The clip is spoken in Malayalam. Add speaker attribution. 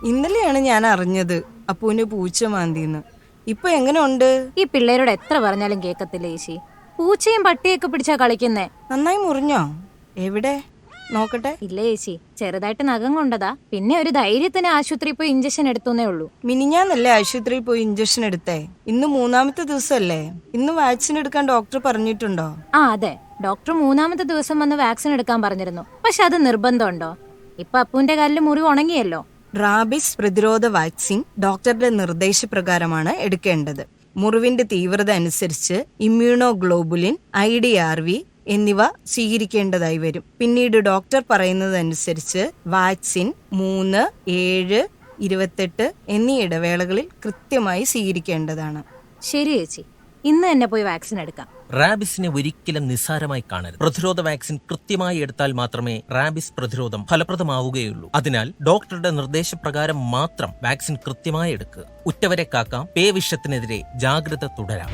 Speaker 1: ഇന്നലെയാണ് ഞാൻ അറിഞ്ഞത് അപ്പുവിന് പൂച്ച മാന്തിന്ന്. ഇപ്പൊ എങ്ങനെയുണ്ട്?
Speaker 2: ഈ പിള്ളേരോട് എത്ര പറഞ്ഞാലും കേക്കത്തില്ല ചേച്ചി. പൂച്ചയും പട്ടിയൊക്കെ പിടിച്ചാ കളിക്കുന്നേ.
Speaker 1: നന്നായി മുറിഞ്ഞോ? എവിടെ നോക്കട്ടെ.
Speaker 2: ഇല്ല ചേച്ചി, ചെറുതായിട്ട് നഖം കൊണ്ടതാ. പിന്നെ ഒരു ധൈര്യത്തിന് ആശുപത്രി പോയി ഇഞ്ചക്ഷൻ എടുത്തുന്നേ ഉള്ളൂ.
Speaker 1: മിനിഞ്ഞാന്നല്ലേ ആശുപത്രിയിൽ പോയി ഇഞ്ചക്ഷൻ എടുത്തേ? ഇന്ന് 3ാമത്തെ ദിവസമല്ലേ? ഇന്ന് വാക്സിൻ എടുക്കാൻ ഡോക്ടർ പറഞ്ഞിട്ടുണ്ടോ?
Speaker 2: അതെ, ഡോക്ടർ 3ാമത്തെ ദിവസം വന്ന് വാക്സിൻ എടുക്കാൻ പറഞ്ഞിരുന്നു. പക്ഷെ അത് നിർബന്ധമുണ്ടോ? ഇപ്പൊ അപ്പുവിന്റെ കാലിൽ മുറിവ് ഉണങ്ങിയല്ലോ.
Speaker 1: റാബിസ് പ്രതിരോധ വാക്സിൻ ഡോക്ടറുടെ നിർദ്ദേശപ്രകാരമാണ് എടുക്കേണ്ടത്. മുറിവിന്റെ തീവ്രത അനുസരിച്ച് ഇമ്മ്യൂണോഗ്ലോബുലിൻ, IDRV എന്നിവ സ്വീകരിക്കേണ്ടതായി വരും. പിന്നീട് ഡോക്ടർ പറയുന്നതനുസരിച്ച് വാക്സിൻ 3, 7, 28 എന്നീ ഇടവേളകളിൽ കൃത്യമായി സ്വീകരിക്കേണ്ടതാണ്.
Speaker 2: ശരി ചേച്ചി, ഇന്ന് തന്നെ പോയി വാക്സിൻ എടുക്കാം.
Speaker 3: റാബിസിനെ ഒരിക്കലും നിസ്സാരമായി കാണരുത്. പ്രതിരോധ വാക്സിൻ കൃത്യമായി എടുത്താൽ മാത്രമേ റാബിസ് പ്രതിരോധം ഫലപ്രദമാവുകയുള്ളൂ. അതിനാൽ ഡോക്ടറുടെ നിർദ്ദേശപ്രകാരം മാത്രം വാക്സിൻ കൃത്യമായി എടുക്കുക. ഉറ്റവരെ കാക്കാം. പേവിഷത്തിനെതിരെ ജാഗ്രത തുടരാം.